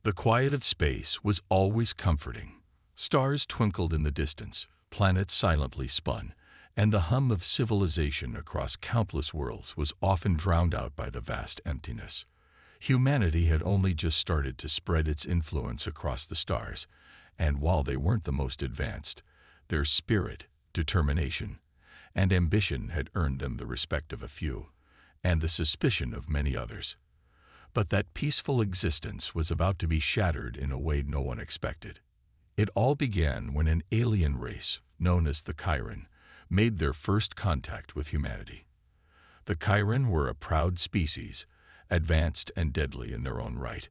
The quiet of space was always comforting. Stars twinkled in the distance, planets silently spun, and the hum of civilization across countless worlds was often drowned out by the vast emptiness. Humanity had only just started to spread its influence across the stars, and while they weren't the most advanced, their spirit, determination, and ambition had earned them the respect of a few, and the suspicion of many others. But that peaceful existence was about to be shattered in a way no one expected. It all began when an alien race, known as the Chiron, made their first contact with humanity. The Chiron were a proud species, advanced and deadly in their own right.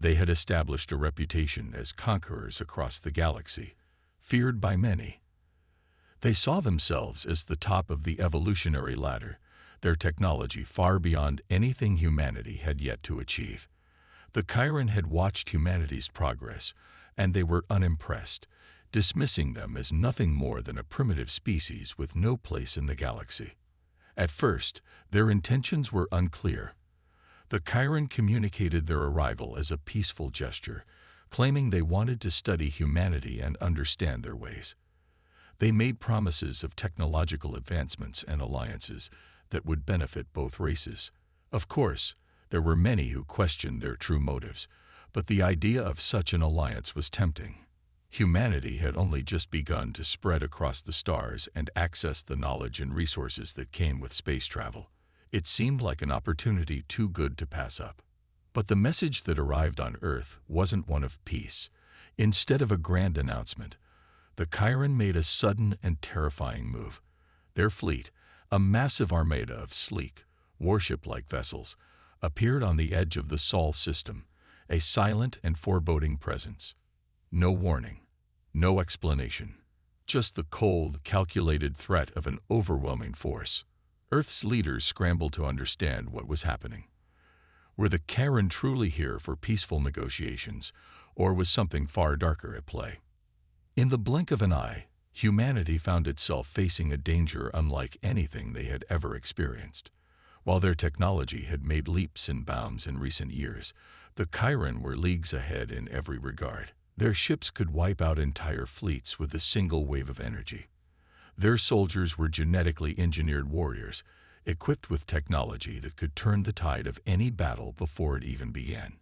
They had established a reputation as conquerors across the galaxy, feared by many. They saw themselves as the top of the evolutionary ladder, their technology far beyond anything humanity had yet to achieve. The Chiron had watched humanity's progress, and they were unimpressed, dismissing them as nothing more than a primitive species with no place in the galaxy. At first, their intentions were unclear. The Chiron communicated their arrival as a peaceful gesture, claiming they wanted to study humanity and understand their ways. They made promises of technological advancements and alliances that would benefit both races. Of course, there were many who questioned their true motives, but the idea of such an alliance was tempting. Humanity had only just begun to spread across the stars and access the knowledge and resources that came with space travel. It seemed like an opportunity too good to pass up. But the message that arrived on Earth wasn't one of peace. Instead of a grand announcement, the Chiron made a sudden and terrifying move. Their fleet, a massive armada of sleek, warship-like vessels, appeared on the edge of the Sol system, a silent and foreboding presence. No warning, no explanation, just the cold, calculated threat of an overwhelming force. Earth's leaders scrambled to understand what was happening. Were the Chiron truly here for peaceful negotiations, or was something far darker at play? In the blink of an eye, humanity found itself facing a danger unlike anything they had ever experienced. While their technology had made leaps and bounds in recent years, the Chiron were leagues ahead in every regard. Their ships could wipe out entire fleets with a single wave of energy. Their soldiers were genetically engineered warriors, equipped with technology that could turn the tide of any battle before it even began.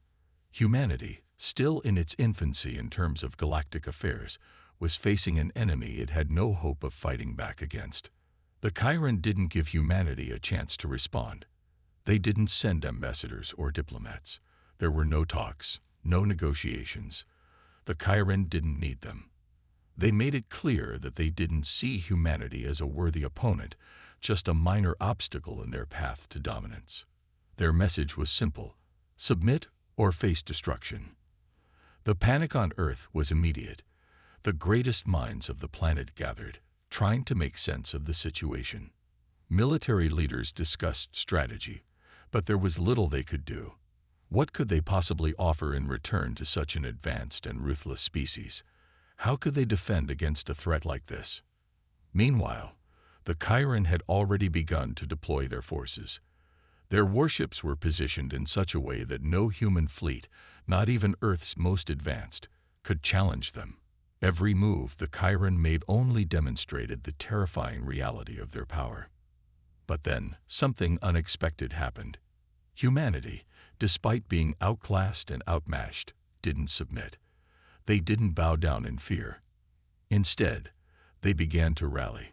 Humanity, still in its infancy in terms of galactic affairs, was facing an enemy it had no hope of fighting back against. The Chiron didn't give humanity a chance to respond. They didn't send ambassadors or diplomats. There were no talks, no negotiations. The Chiron didn't need them. They made it clear that they didn't see humanity as a worthy opponent, just a minor obstacle in their path to dominance. Their message was simple: submit or face destruction. The panic on Earth was immediate. The greatest minds of the planet gathered, trying to make sense of the situation. Military leaders discussed strategy, but there was little they could do. What could they possibly offer in return to such an advanced and ruthless species? How could they defend against a threat like this? Meanwhile, the Chiron had already begun to deploy their forces. Their warships were positioned in such a way that no human fleet, not even Earth's most advanced, could challenge them. Every move the Chiron made only demonstrated the terrifying reality of their power. But then, something unexpected happened. Humanity, despite being outclassed and outmatched, didn't submit. They didn't bow down in fear. Instead, they began to rally.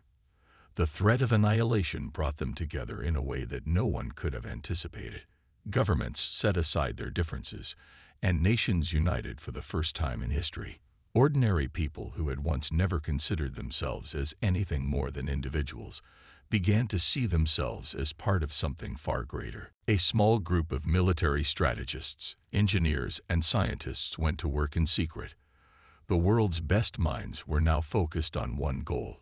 The threat of annihilation brought them together in a way that no one could have anticipated. Governments set aside their differences, and nations united for the first time in history. Ordinary people who had once never considered themselves as anything more than individuals began to see themselves as part of something far greater. A small group of military strategists, engineers, and scientists went to work in secret. The world's best minds were now focused on one goal: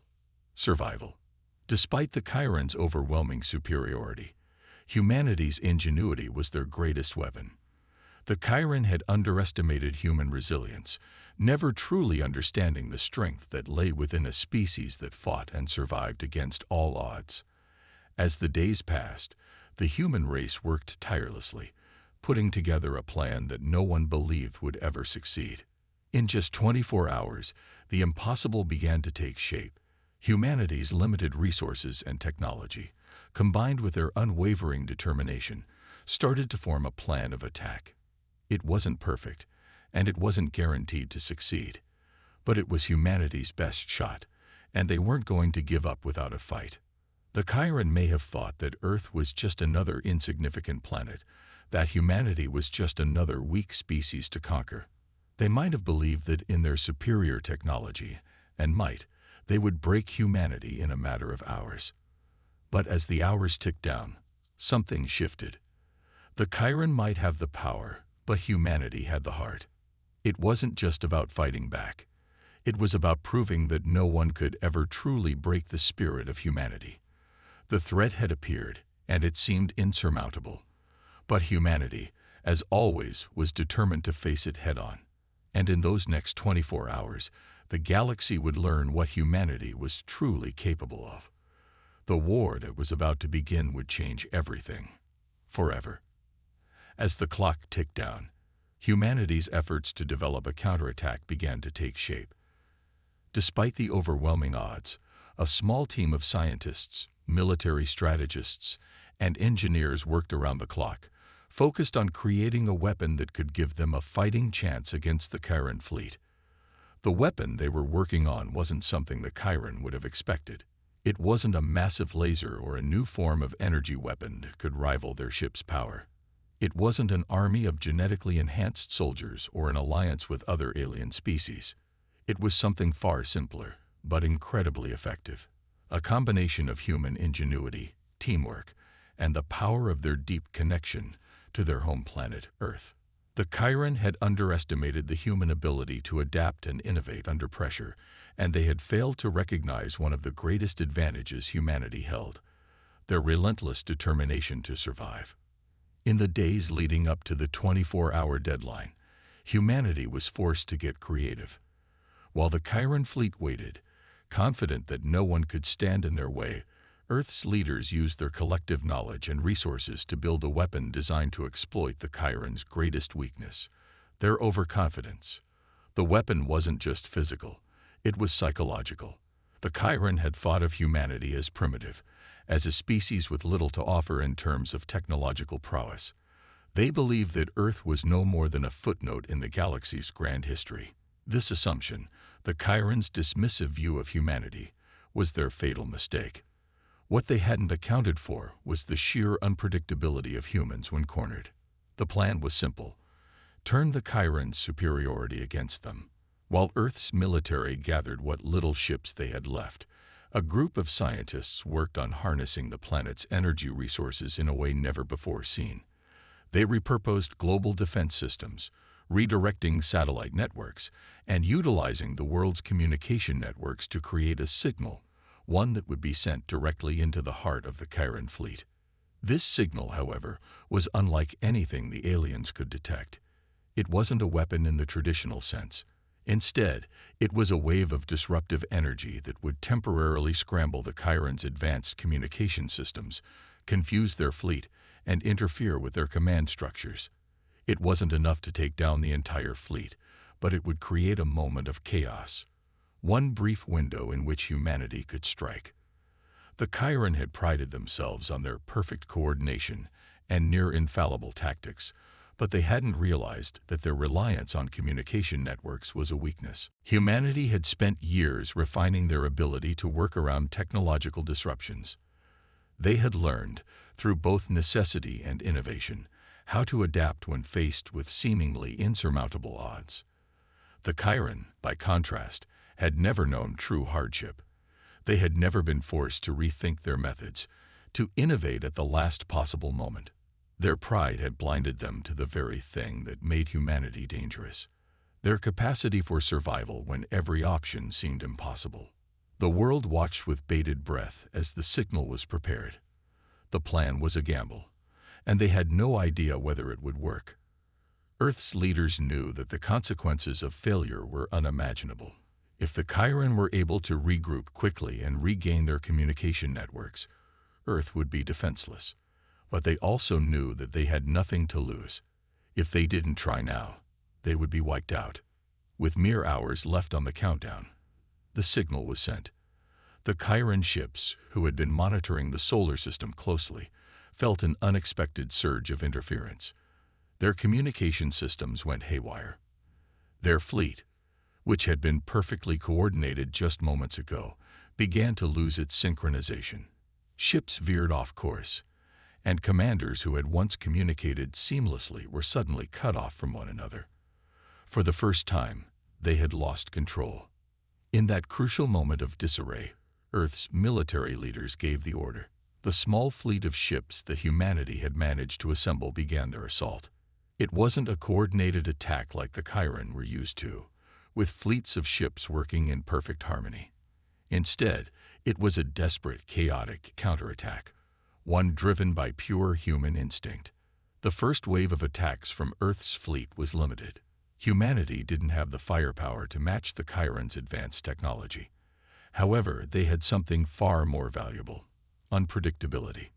survival. Despite the Chiron's overwhelming superiority, humanity's ingenuity was their greatest weapon. The Chiron had underestimated human resilience, never truly understanding the strength that lay within a species that fought and survived against all odds. As the days passed, the human race worked tirelessly, putting together a plan that no one believed would ever succeed. In just 24 hours, the impossible began to take shape. Humanity's limited resources and technology, combined with their unwavering determination, started to form a plan of attack. It wasn't perfect, and it wasn't guaranteed to succeed, but it was humanity's best shot, and they weren't going to give up without a fight. The Chiron may have thought that Earth was just another insignificant planet, that humanity was just another weak species to conquer. They might have believed that in their superior technology and might, they would break humanity in a matter of hours. But as the hours ticked down, something shifted. The Chiron might have the power, but humanity had the heart. It wasn't just about fighting back. It was about proving that no one could ever truly break the spirit of humanity. The threat had appeared, and it seemed insurmountable. But humanity, as always, was determined to face it head-on. And in those next 24 hours, the galaxy would learn what humanity was truly capable of. The war that was about to begin would change everything. Forever. As the clock ticked down, humanity's efforts to develop a counterattack began to take shape. Despite the overwhelming odds, a small team of scientists, military strategists, and engineers worked around the clock, focused on creating a weapon that could give them a fighting chance against the Chiron fleet. The weapon they were working on wasn't something the Chiron would have expected. It wasn't a massive laser or a new form of energy weapon that could rival their ship's power. It wasn't an army of genetically enhanced soldiers or an alliance with other alien species. It was something far simpler, but incredibly effective. A combination of human ingenuity, teamwork, and the power of their deep connection to their home planet, Earth. The Chiron had underestimated the human ability to adapt and innovate under pressure, and they had failed to recognize one of the greatest advantages humanity held: their relentless determination to survive. In the days leading up to the 24-hour deadline, humanity was forced to get creative. While the Chiron fleet waited, confident that no one could stand in their way, Earth's leaders used their collective knowledge and resources to build a weapon designed to exploit the Chiron's greatest weakness: their overconfidence. The weapon wasn't just physical, it was psychological. The Chiron had thought of humanity as primitive, as a species with little to offer in terms of technological prowess. They believed that Earth was no more than a footnote in the galaxy's grand history. This assumption, the Chiron's dismissive view of humanity, was their fatal mistake. What they hadn't accounted for was the sheer unpredictability of humans when cornered. The plan was simple: turn the Chiron's superiority against them. While Earth's military gathered what little ships they had left, a group of scientists worked on harnessing the planet's energy resources in a way never before seen. They repurposed global defense systems, redirecting satellite networks, and utilizing the world's communication networks to create a signal, one that would be sent directly into the heart of the Chiron fleet. This signal, however, was unlike anything the aliens could detect. It wasn't a weapon in the traditional sense. Instead, it was a wave of disruptive energy that would temporarily scramble the Chiron's advanced communication systems, confuse their fleet, and interfere with their command structures. It wasn't enough to take down the entire fleet, but it would create a moment of chaos. One brief window in which humanity could strike. The Chiron had prided themselves on their perfect coordination and near-infallible tactics, but they hadn't realized that their reliance on communication networks was a weakness. Humanity had spent years refining their ability to work around technological disruptions. They had learned, through both necessity and innovation, how to adapt when faced with seemingly insurmountable odds. The Chiron, by contrast, had never known true hardship. They had never been forced to rethink their methods, to innovate at the last possible moment. Their pride had blinded them to the very thing that made humanity dangerous: their capacity for survival when every option seemed impossible. The world watched with bated breath as the signal was prepared. The plan was a gamble, and they had no idea whether it would work. Earth's leaders knew that the consequences of failure were unimaginable. If the Chiron were able to regroup quickly and regain their communication networks, Earth would be defenseless. But they also knew that they had nothing to lose. If they didn't try now, they would be wiped out. With mere hours left on the countdown, the signal was sent. The Chiron ships, who had been monitoring the solar system closely, felt an unexpected surge of interference. Their communication systems went haywire. Their fleet, which had been perfectly coordinated just moments ago, began to lose its synchronization. Ships veered off course, and commanders who had once communicated seamlessly were suddenly cut off from one another. For the first time, they had lost control. In that crucial moment of disarray, Earth's military leaders gave the order. The small fleet of ships that humanity had managed to assemble began their assault. It wasn't a coordinated attack like the Chiron were used to, with fleets of ships working in perfect harmony. Instead, it was a desperate, chaotic counterattack, one driven by pure human instinct. The first wave of attacks from Earth's fleet was limited. Humanity didn't have the firepower to match the Chiron's advanced technology. However, they had something far more valuable: unpredictability.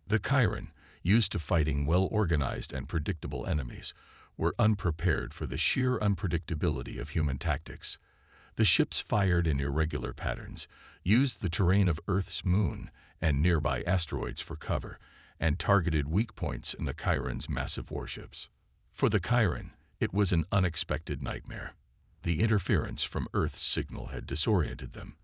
The Chiron, used to fighting well-organized and predictable enemies, were unprepared for the sheer unpredictability of human tactics. The ships fired in irregular patterns, used the terrain of Earth's moon and nearby asteroids for cover, and targeted weak points in the Chiron's massive warships. For the Chiron, it was an unexpected nightmare. The interference from Earth's signal had disoriented them,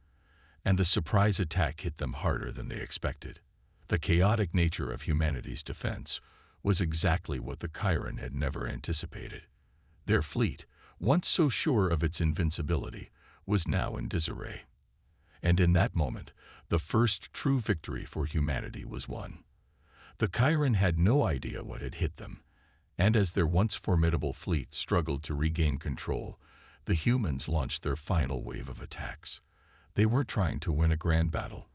and the surprise attack hit them harder than they expected. The chaotic nature of humanity's defense was exactly what the Chiron had never anticipated. Their fleet, once so sure of its invincibility, was now in disarray. And in that moment, the first true victory for humanity was won. The Chiron had no idea what had hit them, and as their once formidable fleet struggled to regain control, the humans launched their final wave of attacks. They weren't trying to win a grand battle.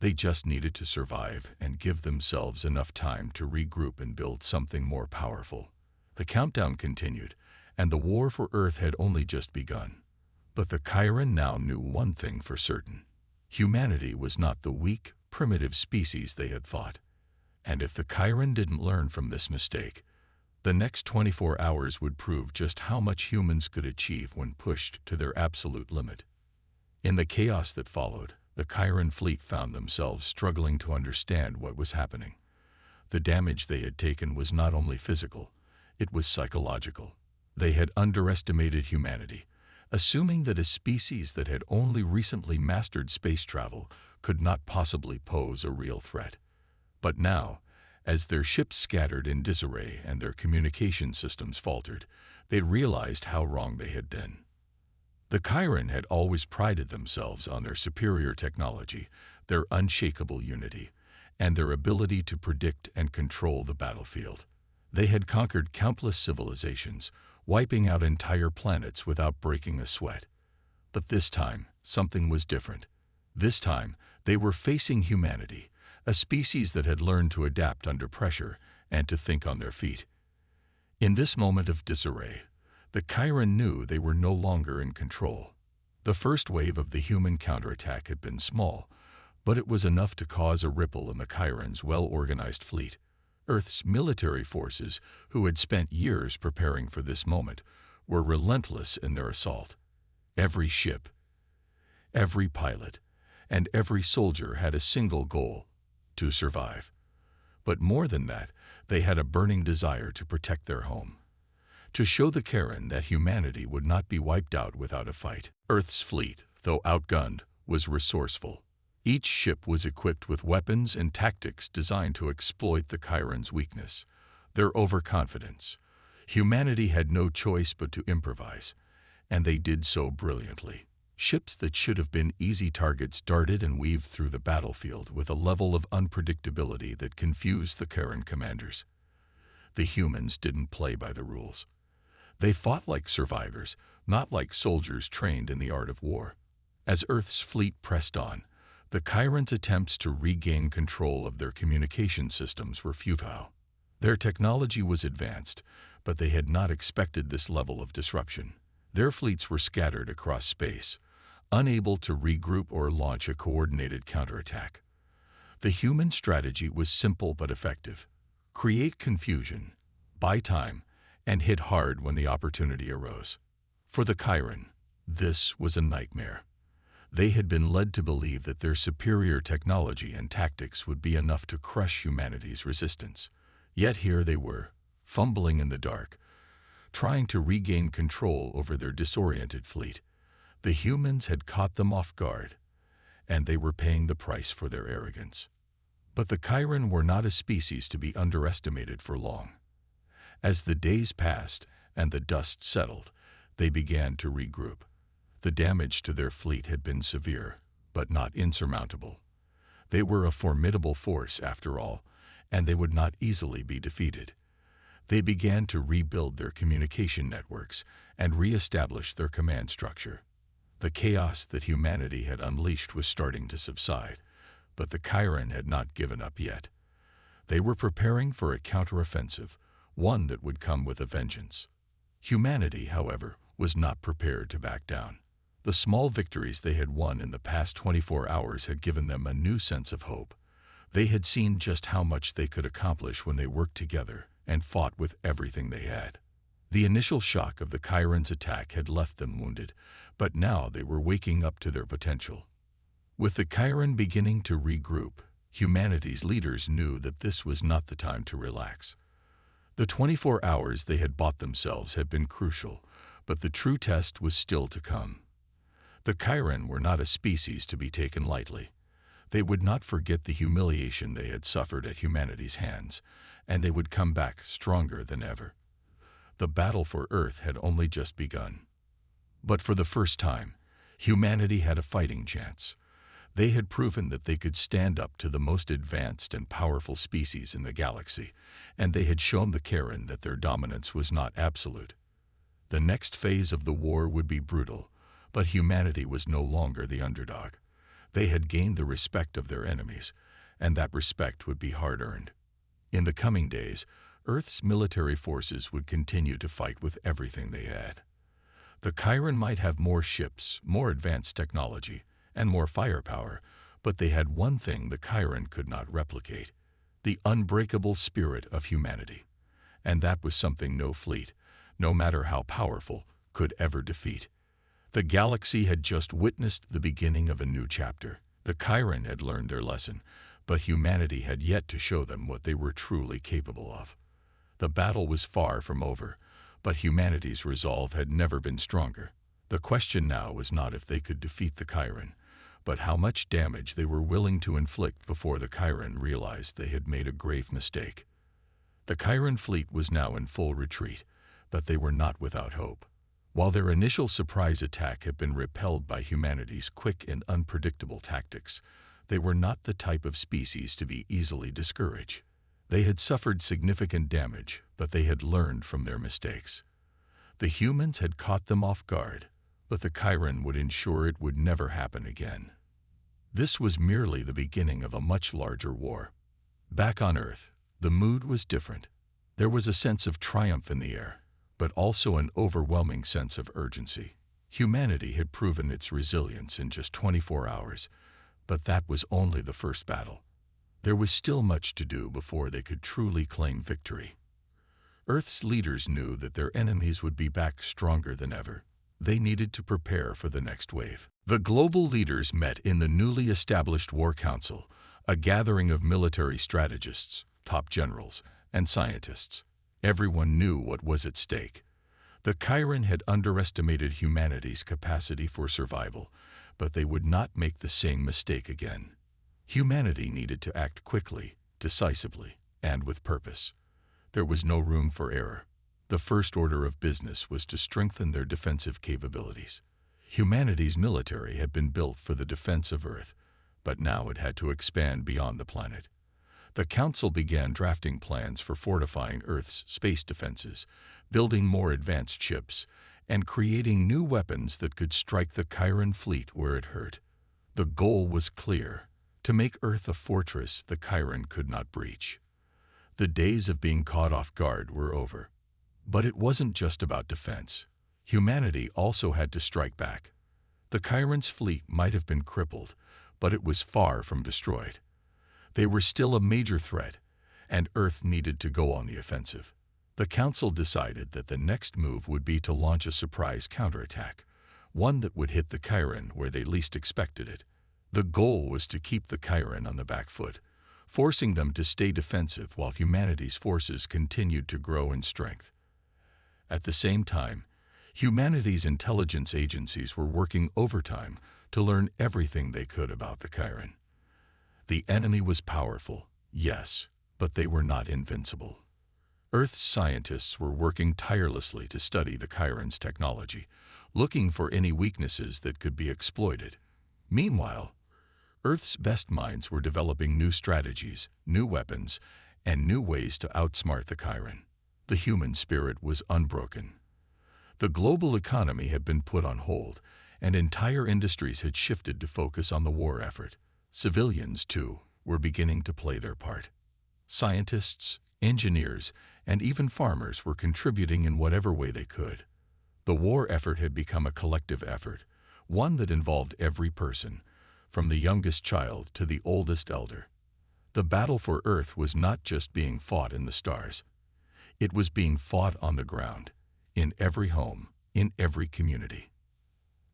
They just needed to survive and give themselves enough time to regroup and build something more powerful. The countdown continued, and the war for Earth had only just begun. But the Chiron now knew one thing for certain: humanity was not the weak, primitive species they had thought. And if the Chiron didn't learn from this mistake, the next 24 hours would prove just how much humans could achieve when pushed to their absolute limit. In the chaos that followed, the Chiron fleet found themselves struggling to understand what was happening. The damage they had taken was not only physical, it was psychological. They had underestimated humanity, assuming that a species that had only recently mastered space travel could not possibly pose a real threat. But now, as their ships scattered in disarray and their communication systems faltered, they realized how wrong they had been. The Chiron had always prided themselves on their superior technology, their unshakable unity, and their ability to predict and control the battlefield. They had conquered countless civilizations, wiping out entire planets without breaking a sweat. But this time, something was different. This time, they were facing humanity, a species that had learned to adapt under pressure and to think on their feet. In this moment of disarray, the Chiron knew they were no longer in control. The first wave of the human counterattack had been small, but it was enough to cause a ripple in the Chiron's well-organized fleet. Earth's military forces, who had spent years preparing for this moment, were relentless in their assault. Every ship, every pilot, and every soldier had a single goal: to survive. But more than that, they had a burning desire to protect their home, to show the Chiron that humanity would not be wiped out without a fight. Earth's fleet, though outgunned, was resourceful. Each ship was equipped with weapons and tactics designed to exploit the Chiron's weakness, their overconfidence. Humanity had no choice but to improvise, and they did so brilliantly. Ships that should have been easy targets darted and weaved through the battlefield with a level of unpredictability that confused the Chiron commanders. The humans didn't play by the rules. They fought like survivors, not like soldiers trained in the art of war. As Earth's fleet pressed on, the Chiron's attempts to regain control of their communication systems were futile. Their technology was advanced, but they had not expected this level of disruption. Their fleets were scattered across space, unable to regroup or launch a coordinated counterattack. The human strategy was simple but effective: create confusion, buy time, and hit hard when the opportunity arose. For the Chiron, this was a nightmare. They had been led to believe that their superior technology and tactics would be enough to crush humanity's resistance. Yet here they were, fumbling in the dark, trying to regain control over their disoriented fleet. The humans had caught them off guard, and they were paying the price for their arrogance. But the Chiron were not a species to be underestimated for long. As the days passed and the dust settled, they began to regroup. The damage to their fleet had been severe, but not insurmountable. They were a formidable force, after all, and they would not easily be defeated. They began to rebuild their communication networks and re-establish their command structure. The chaos that humanity had unleashed was starting to subside, but the Chiron had not given up yet. They were preparing for a counteroffensive, one that would come with a vengeance. Humanity, however, was not prepared to back down. The small victories they had won in the past 24 hours had given them a new sense of hope. They had seen just how much they could accomplish when they worked together and fought with everything they had. The initial shock of the Chiron's attack had left them wounded, but now they were waking up to their potential. With the Chiron beginning to regroup, humanity's leaders knew that this was not the time to relax. The 24 hours they had bought themselves had been crucial, but the true test was still to come. The Chiron were not a species to be taken lightly. They would not forget the humiliation they had suffered at humanity's hands, and they would come back stronger than ever. The battle for Earth had only just begun. But for the first time, humanity had a fighting chance. They had proven that they could stand up to the most advanced and powerful species in the galaxy, and they had shown the Chiron that their dominance was not absolute. The next phase of the war would be brutal, but humanity was no longer the underdog. They had gained the respect of their enemies, and that respect would be hard-earned. In the coming days, Earth's military forces would continue to fight with everything they had. The Chiron might have more ships, more advanced technology, and more firepower, but they had one thing the Chiron could not replicate: the unbreakable spirit of humanity. And that was something no fleet, no matter how powerful, could ever defeat. The galaxy had just witnessed the beginning of a new chapter. The Chiron had learned their lesson, but humanity had yet to show them what they were truly capable of. The battle was far from over, but humanity's resolve had never been stronger. The question now was not if they could defeat the Chiron, but how much damage they were willing to inflict before the Chiron realized they had made a grave mistake. The Chiron fleet was now in full retreat, but they were not without hope. While their initial surprise attack had been repelled by humanity's quick and unpredictable tactics, they were not the type of species to be easily discouraged. They had suffered significant damage, but they had learned from their mistakes. The humans had caught them off guard, but the Chiron would ensure it would never happen again. This was merely the beginning of a much larger war. Back on Earth, the mood was different. There was a sense of triumph in the air, but also an overwhelming sense of urgency. Humanity had proven its resilience in just 24 hours, but that was only the first battle. There was still much to do before they could truly claim victory. Earth's leaders knew that their enemies would be back stronger than ever. They needed to prepare for the next wave. The global leaders met in the newly established War Council, a gathering of military strategists, top generals, and scientists. Everyone knew what was at stake. The Chiron had underestimated humanity's capacity for survival, but they would not make the same mistake again. Humanity needed to act quickly, decisively, and with purpose. There was no room for error. The first order of business was to strengthen their defensive capabilities. Humanity's military had been built for the defense of Earth, but now it had to expand beyond the planet. The Council began drafting plans for fortifying Earth's space defenses, building more advanced ships, and creating new weapons that could strike the Chiron fleet where it hurt. The goal was clear: to make Earth a fortress the Chiron could not breach. The days of being caught off guard were over. But it wasn't just about defense. Humanity also had to strike back. The Chiron's fleet might have been crippled, but it was far from destroyed. They were still a major threat, and Earth needed to go on the offensive. The Council decided that the next move would be to launch a surprise counterattack, one that would hit the Chiron where they least expected it. The goal was to keep the Chiron on the back foot, forcing them to stay defensive while humanity's forces continued to grow in strength. At the same time, humanity's intelligence agencies were working overtime to learn everything they could about the Chiron. The enemy was powerful, yes, but they were not invincible. Earth's scientists were working tirelessly to study the Chiron's technology, looking for any weaknesses that could be exploited. Meanwhile, Earth's best minds were developing new strategies, new weapons, and new ways to outsmart the Chiron. The human spirit was unbroken. The global economy had been put on hold, and entire industries had shifted to focus on the war effort. Civilians, too, were beginning to play their part. Scientists, engineers, and even farmers were contributing in whatever way they could. The war effort had become a collective effort, one that involved every person, from the youngest child to the oldest elder. The battle for Earth was not just being fought in the stars. It was being fought on the ground, in every home, in every community.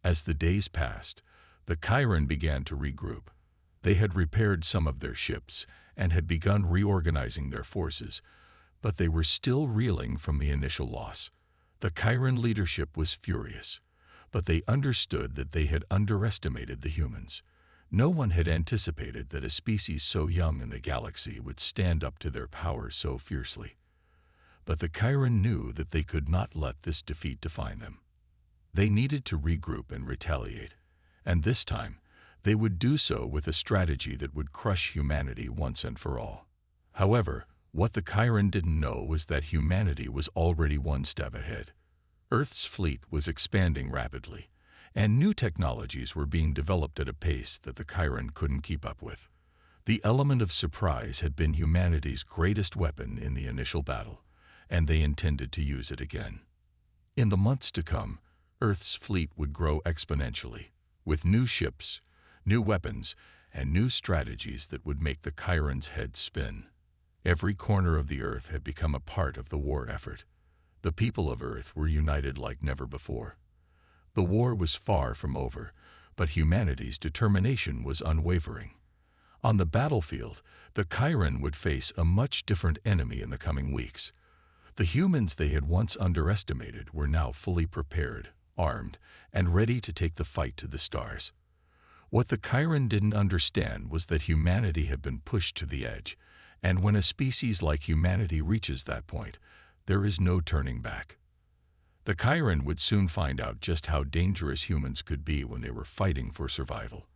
As the days passed, the Chiron began to regroup. They had repaired some of their ships and had begun reorganizing their forces, but they were still reeling from the initial loss. The Chiron leadership was furious, but they understood that they had underestimated the humans. No one had anticipated that a species so young in the galaxy would stand up to their power so fiercely. But the Chiron knew that they could not let this defeat define them. They needed to regroup and retaliate, and this time, they would do so with a strategy that would crush humanity once and for all. However, what the Chiron didn't know was that humanity was already one step ahead. Earth's fleet was expanding rapidly, and new technologies were being developed at a pace that the Chiron couldn't keep up with. The element of surprise had been humanity's greatest weapon in the initial battle, and they intended to use it again. In the months to come, Earth's fleet would grow exponentially, with new ships, new weapons, and new strategies that would make the Chiron's head spin. Every corner of the Earth had become a part of the war effort. The people of Earth were united like never before. The war was far from over, but humanity's determination was unwavering. On the battlefield, the Chiron would face a much different enemy in the coming weeks. The humans they had once underestimated were now fully prepared, armed, and ready to take the fight to the stars. What the Chiron didn't understand was that humanity had been pushed to the edge, and when a species like humanity reaches that point, there is no turning back. The Chiron would soon find out just how dangerous humans could be when they were fighting for survival.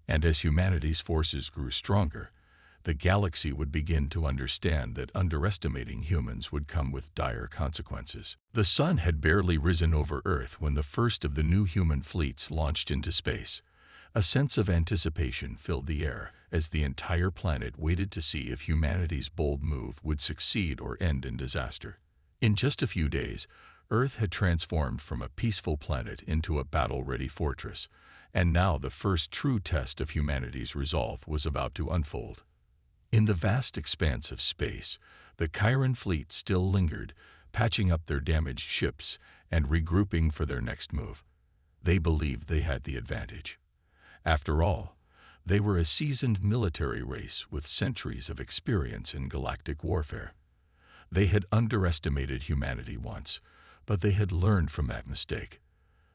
And as humanity's forces grew stronger, the galaxy would begin to understand that underestimating humans would come with dire consequences. The sun had barely risen over Earth when the first of the new human fleets launched into space. A sense of anticipation filled the air as the entire planet waited to see if humanity's bold move would succeed or end in disaster. In just a few days, Earth had transformed from a peaceful planet into a battle-ready fortress, and now the first true test of humanity's resolve was about to unfold. In the vast expanse of space, the Chiron fleet still lingered, patching up their damaged ships and regrouping for their next move. They believed they had the advantage. After all, they were a seasoned military race with centuries of experience in galactic warfare. They had underestimated humanity once, but they had learned from that mistake.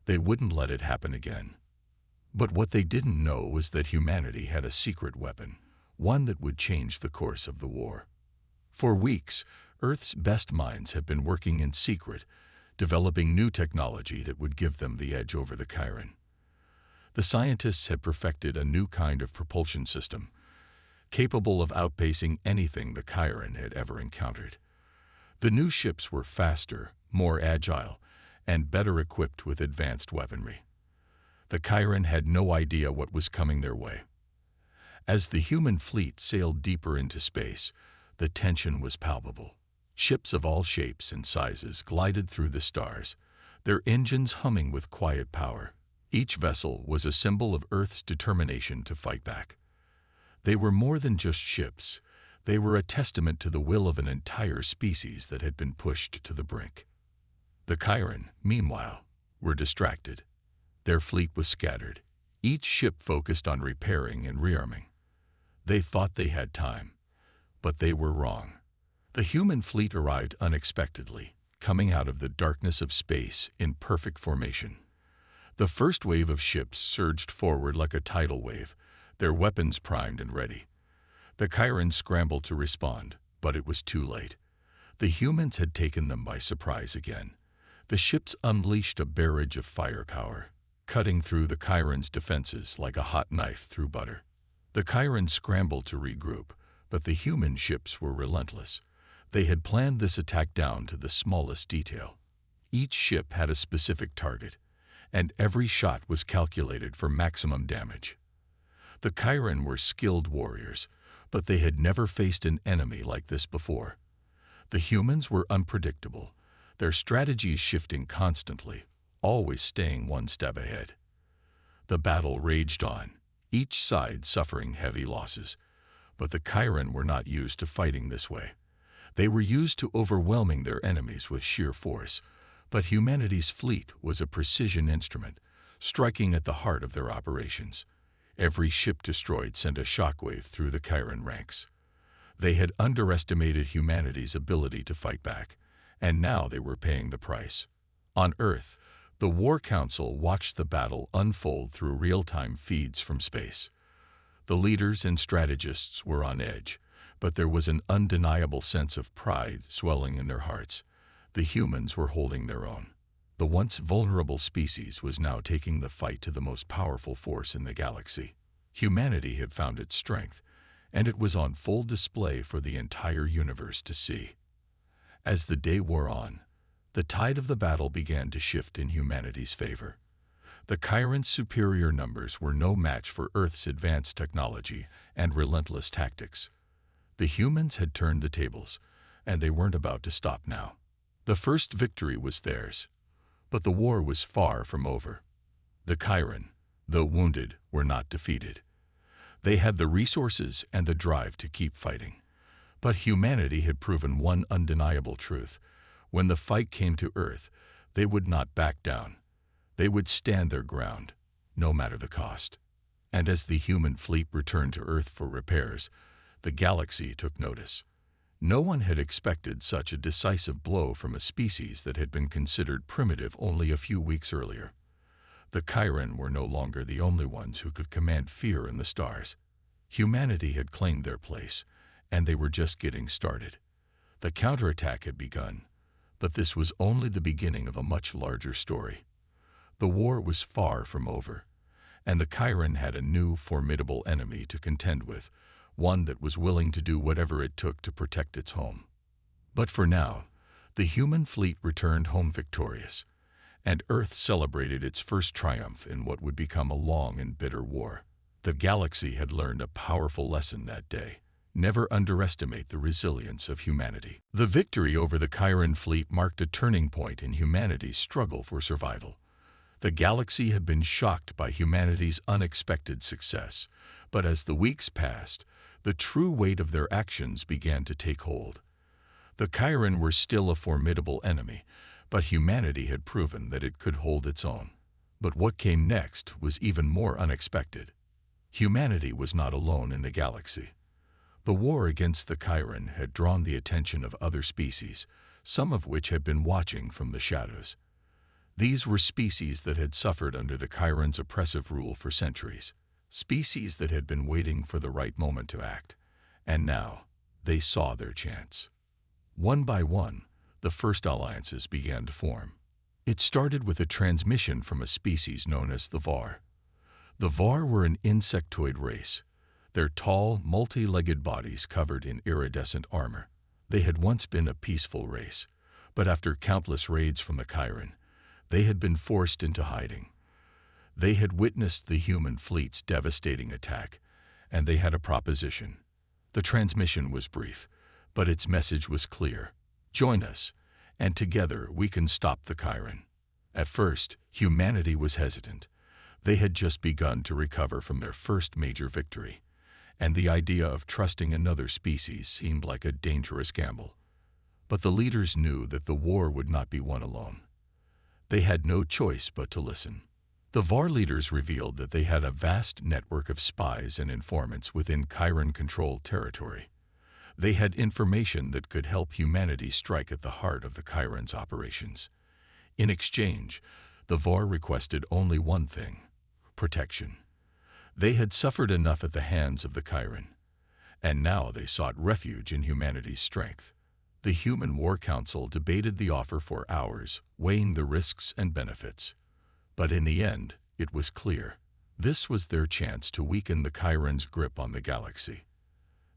They wouldn't let it happen again. But what they didn't know was that humanity had a secret weapon, one that would change the course of the war. For weeks, Earth's best minds had been working in secret, developing new technology that would give them the edge over the Chiron. The scientists had perfected a new kind of propulsion system, capable of outpacing anything the Chiron had ever encountered. The new ships were faster, more agile, and better equipped with advanced weaponry. The Chiron had no idea what was coming their way. As the human fleet sailed deeper into space, the tension was palpable. Ships of all shapes and sizes glided through the stars, their engines humming with quiet power. Each vessel was a symbol of Earth's determination to fight back. They were more than just ships. They were a testament to the will of an entire species that had been pushed to the brink. The Chiron, meanwhile, were distracted. Their fleet was scattered, each ship focused on repairing and rearming. They thought they had time, but they were wrong. The human fleet arrived unexpectedly, coming out of the darkness of space in perfect formation. The first wave of ships surged forward like a tidal wave, their weapons primed and ready. The Chiron scrambled to respond, but it was too late. The humans had taken them by surprise again. The ships unleashed a barrage of firepower, cutting through the Chiron's defenses like a hot knife through butter. The Chiron scrambled to regroup, but the human ships were relentless. They had planned this attack down to the smallest detail. Each ship had a specific target, and every shot was calculated for maximum damage. The Chiron were skilled warriors, but they had never faced an enemy like this before. The humans were unpredictable, their strategies shifting constantly, always staying one step ahead. The battle raged on, each side suffering heavy losses, but the Chiron were not used to fighting this way. They were used to overwhelming their enemies with sheer force, but humanity's fleet was a precision instrument, striking at the heart of their operations. Every ship destroyed sent a shockwave through the Chiron ranks. They had underestimated humanity's ability to fight back, and now they were paying the price. On Earth, the War Council watched the battle unfold through real-time feeds from space. The leaders and strategists were on edge, but there was an undeniable sense of pride swelling in their hearts. The humans were holding their own. The once vulnerable species was now taking the fight to the most powerful force in the galaxy. Humanity had found its strength, and it was on full display for the entire universe to see. As the day wore on, the tide of the battle began to shift in humanity's favor. The Chiron's superior numbers were no match for Earth's advanced technology and relentless tactics. The humans had turned the tables, and they weren't about to stop now. The first victory was theirs, but the war was far from over. The Chiron, though wounded, were not defeated. They had the resources and the drive to keep fighting. But humanity had proven one undeniable truth. When the fight came to Earth, they would not back down. They would stand their ground, no matter the cost. And as the human fleet returned to Earth for repairs, the galaxy took notice. No one had expected such a decisive blow from a species that had been considered primitive only a few weeks earlier. The Chiron were no longer the only ones who could command fear in the stars. Humanity had claimed their place, and they were just getting started. The counterattack had begun, but this was only the beginning of a much larger story. The war was far from over, and the Chiron had a new, formidable enemy to contend with, one that was willing to do whatever it took to protect its home. But for now, the human fleet returned home victorious, and Earth celebrated its first triumph in what would become a long and bitter war. The galaxy had learned a powerful lesson that day. Never underestimate the resilience of humanity. The victory over the Chiron fleet marked a turning point in humanity's struggle for survival. The galaxy had been shocked by humanity's unexpected success, but as the weeks passed, the true weight of their actions began to take hold. The Chiron were still a formidable enemy, but humanity had proven that it could hold its own. But what came next was even more unexpected. Humanity was not alone in the galaxy. The war against the Chiron had drawn the attention of other species, some of which had been watching from the shadows. These were species that had suffered under the Chiron's oppressive rule for centuries, species that had been waiting for the right moment to act, and now they saw their chance. One by one, the first alliances began to form. It started with a transmission from a species known as the Var. The Var were an insectoid race, their tall, multi-legged bodies covered in iridescent armor. They had once been a peaceful race, but after countless raids from the Chiron, they had been forced into hiding. They had witnessed the human fleet's devastating attack, and they had a proposition. The transmission was brief, but its message was clear. Join us, and together we can stop the Chiron. At first, humanity was hesitant. They had just begun to recover from their first major victory, and the idea of trusting another species seemed like a dangerous gamble. But the leaders knew that the war would not be won alone. They had no choice but to listen. The VAR leaders revealed that they had a vast network of spies and informants within Chiron-controlled territory. They had information that could help humanity strike at the heart of the Chiron's operations. In exchange, the VAR requested only one thing: protection. They had suffered enough at the hands of the Chiron, and now they sought refuge in humanity's strength. The Human War Council debated the offer for hours, weighing the risks and benefits. But in the end, it was clear. This was their chance to weaken the Chiron's grip on the galaxy.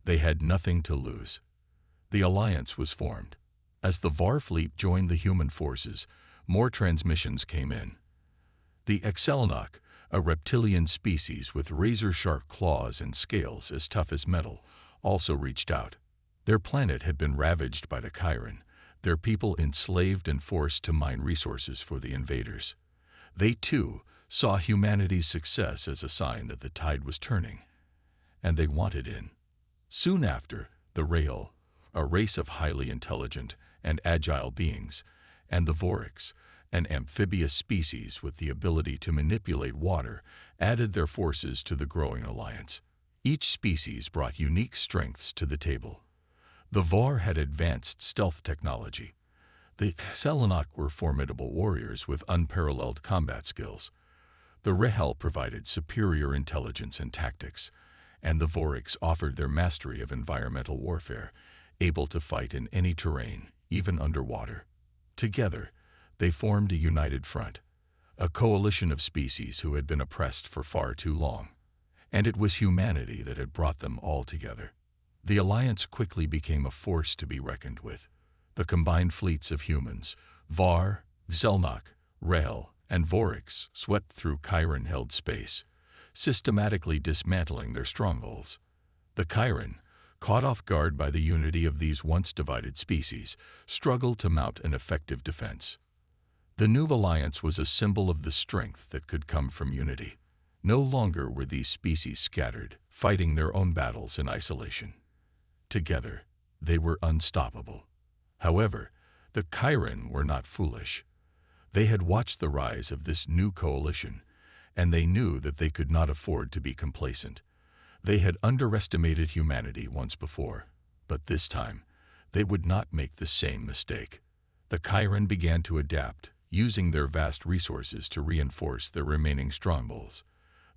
They had nothing to lose. The alliance was formed. As the VAR fleet joined the human forces, more transmissions came in. The Excelnok, a reptilian species with razor-sharp claws and scales as tough as metal, also reached out. Their planet had been ravaged by the Chiron, their people enslaved and forced to mine resources for the invaders. They, too, saw humanity's success as a sign that the tide was turning, and they wanted in. Soon after, the Rael, a race of highly intelligent and agile beings, and the Vorix, an amphibious species with the ability to manipulate water, added their forces to the growing alliance. Each species brought unique strengths to the table. The VAR had advanced stealth technology. The Excelnok were formidable warriors with unparalleled combat skills. The Rael provided superior intelligence and tactics, and the Vorix offered their mastery of environmental warfare, able to fight in any terrain, even underwater. Together, they formed a united front, a coalition of species who had been oppressed for far too long. And it was humanity that had brought them all together. The alliance quickly became a force to be reckoned with. The combined fleets of humans, VAR, Excelnok, Rael, and Vorix, swept through Chiron-held space, systematically dismantling their strongholds. The Chiron, caught off guard by the unity of these once divided species, struggled to mount an effective defense. The new alliance was a symbol of the strength that could come from unity. No longer were these species scattered, fighting their own battles in isolation. Together, they were unstoppable. However, the Chiron were not foolish. They had watched the rise of this new coalition, and they knew that they could not afford to be complacent. They had underestimated humanity once before, but this time, they would not make the same mistake. The Chiron began to adapt, using their vast resources to reinforce their remaining strongholds.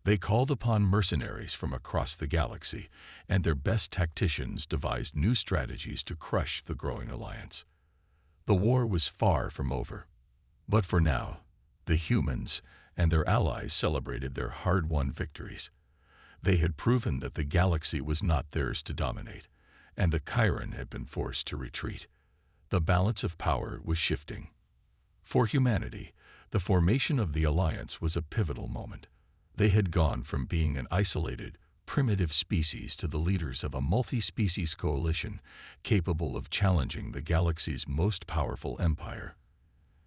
They called upon mercenaries from across the galaxy, and their best tacticians devised new strategies to crush the growing alliance. The war was far from over. But for now, the humans and their allies celebrated their hard-won victories. They had proven that the galaxy was not theirs to dominate, and the Chiron had been forced to retreat. The balance of power was shifting. For humanity, the formation of the alliance was a pivotal moment. They had gone from being an isolated, primitive species to the leaders of a multi-species coalition capable of challenging the galaxy's most powerful empire.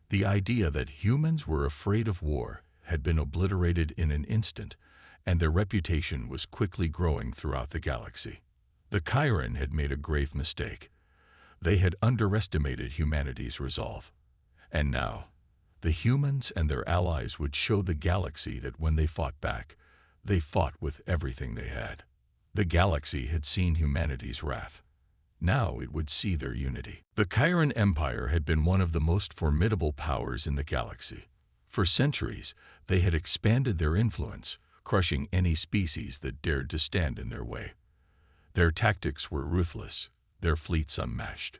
The idea that humans were afraid of war had been obliterated in an instant, and their reputation was quickly growing throughout the galaxy. The Chiron had made a grave mistake. They had underestimated humanity's resolve. And now, the humans and their allies would show the galaxy that when they fought back, they fought with everything they had. The galaxy had seen humanity's wrath. Now it would see their unity. The Chiron Empire had been one of the most formidable powers in the galaxy. For centuries, they had expanded their influence, crushing any species that dared to stand in their way. Their tactics were ruthless, their fleets unmatched.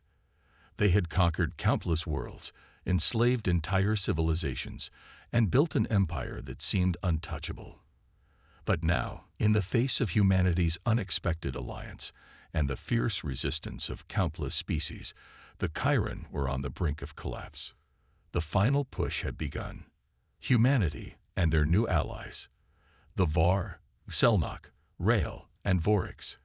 They had conquered countless worlds, enslaved entire civilizations, and built an empire that seemed untouchable. But now, in the face of humanity's unexpected alliance and the fierce resistance of countless species, the Chiron were on the brink of collapse. The final push had begun. Humanity and their new allies, the VAR, Excelnok, Rael, and Vorix,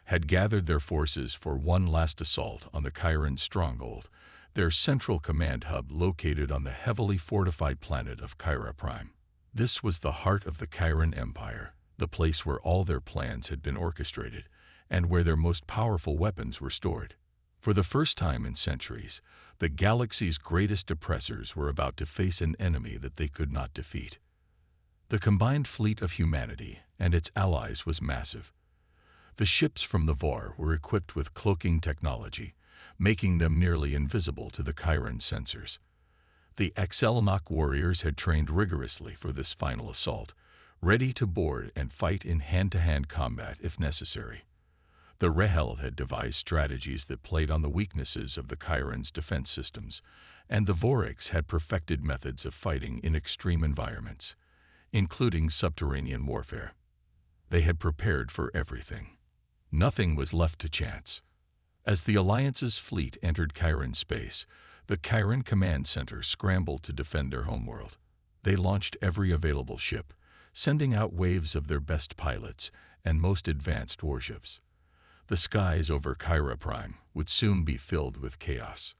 had gathered their forces for one last assault on the Chiron stronghold, their central command hub located on the heavily fortified planet of Chiron Prime. This was the heart of the Chiron Empire, the place where all their plans had been orchestrated and where their most powerful weapons were stored. For the first time in centuries, the galaxy's greatest oppressors were about to face an enemy that they could not defeat. The combined fleet of humanity and its allies was massive. The ships from the Vor were equipped with cloaking technology, making them nearly invisible to the Chiron sensors. The Xel'Nauk warriors had trained rigorously for this final assault, ready to board and fight in hand-to-hand combat if necessary. The Rehel had devised strategies that played on the weaknesses of the Chiron's defense systems, and the Vorix had perfected methods of fighting in extreme environments, including subterranean warfare. They had prepared for everything. Nothing was left to chance. As the Alliance's fleet entered Chiron space, the Chiron Command Center scrambled to defend their homeworld. They launched every available ship, sending out waves of their best pilots and most advanced warships. The skies over Chiron Prime would soon be filled with chaos.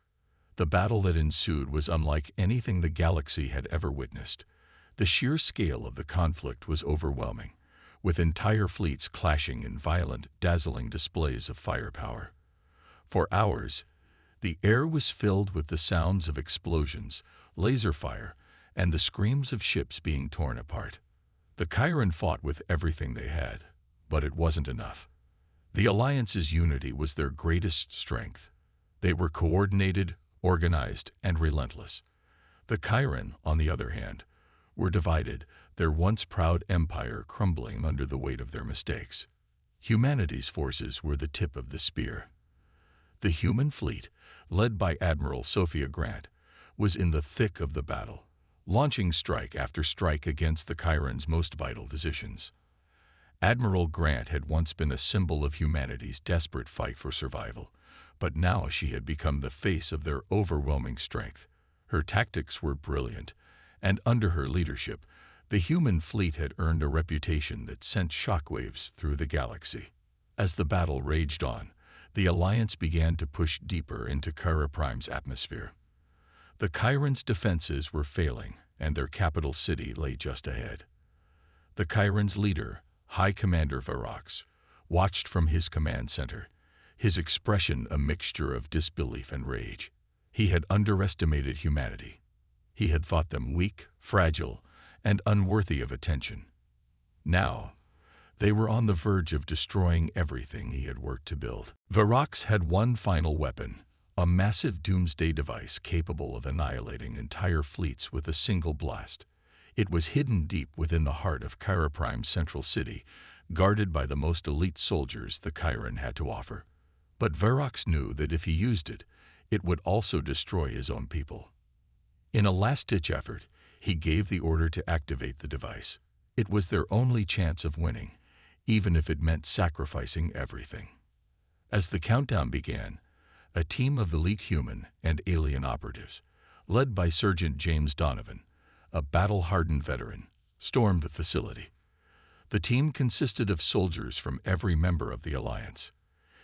The battle that ensued was unlike anything the galaxy had ever witnessed. The sheer scale of the conflict was overwhelming, with entire fleets clashing in violent, dazzling displays of firepower. For hours, the air was filled with the sounds of explosions, laser fire, and the screams of ships being torn apart. The Chiron fought with everything they had, but it wasn't enough. The Alliance's unity was their greatest strength. They were coordinated, organized, and relentless. The Chiron, on the other hand, were divided, their once proud empire crumbling under the weight of their mistakes. Humanity's forces were the tip of the spear. The human fleet, led by Admiral Sophia Grant, was in the thick of the battle, launching strike after strike against the Chiron's most vital positions. Admiral Grant had once been a symbol of humanity's desperate fight for survival, but now she had become the face of their overwhelming strength. Her tactics were brilliant, and under her leadership, the human fleet had earned a reputation that sent shockwaves through the galaxy. As the battle raged on, the Alliance began to push deeper into Chiron Prime's atmosphere. The Chiron's defenses were failing, and their capital city lay just ahead. The Chiron's leader, High Commander Vorox, watched from his command center, his expression a mixture of disbelief and rage. He had underestimated humanity. He had thought them weak, fragile, and unworthy of attention. Now, they were on the verge of destroying everything he had worked to build. Vorox had one final weapon, a massive doomsday device capable of annihilating entire fleets with a single blast. It was hidden deep within the heart of Chiron Prime's central city, guarded by the most elite soldiers the Chiron had to offer. But Vorox knew that if he used it, it would also destroy his own people. In a last-ditch effort, he gave the order to activate the device. It was their only chance of winning, even if it meant sacrificing everything. As the countdown began, a team of elite human and alien operatives, led by Sergeant James Donovan, a battle-hardened veteran, stormed the facility. The team consisted of soldiers from every member of the Alliance: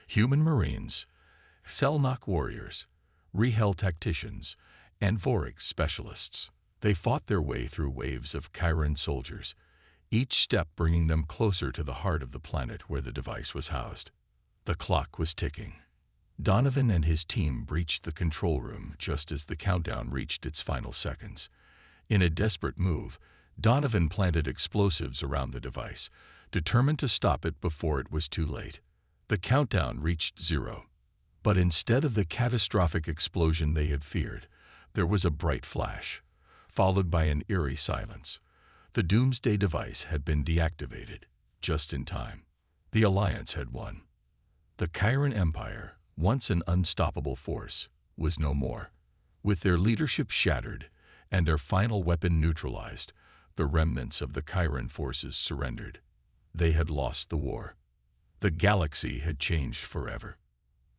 human Marines, Xel'Nauk warriors, Rehel tacticians, and Vorix specialists. They fought their way through waves of Chiron soldiers, each step bringing them closer to the heart of the planet where the device was housed. The clock was ticking. Donovan and his team breached the control room just as the countdown reached its final seconds. In a desperate move, Donovan planted explosives around the device, determined to stop it before it was too late. The countdown reached 0. But instead of the catastrophic explosion they had feared, there was a bright flash, followed by an eerie silence. The doomsday device had been deactivated, just in time. The Alliance had won. The Chiron Empire, once an unstoppable force, was no more. With their leadership shattered and their final weapon neutralized, the remnants of the Chiron forces surrendered. They had lost the war. The galaxy had changed forever.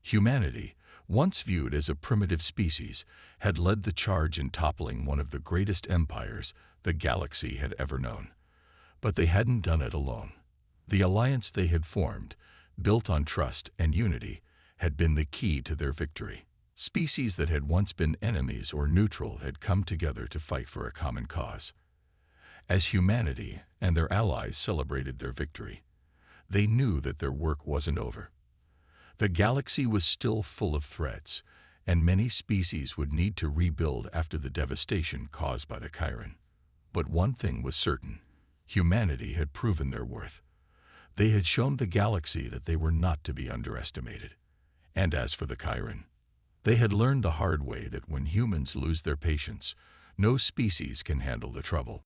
Humanity, once viewed as a primitive species, had led the charge in toppling one of the greatest empires the galaxy had ever known. But they hadn't done it alone. The alliance they had formed, built on trust and unity, had been the key to their victory. Species that had once been enemies or neutral had come together to fight for a common cause. As humanity and their allies celebrated their victory, they knew that their work wasn't over. The galaxy was still full of threats, and many species would need to rebuild after the devastation caused by the Chiron. But one thing was certain: humanity had proven their worth. They had shown the galaxy that they were not to be underestimated. And as for the Chiron, they had learned the hard way that when humans lose their patience, no species can handle the trouble.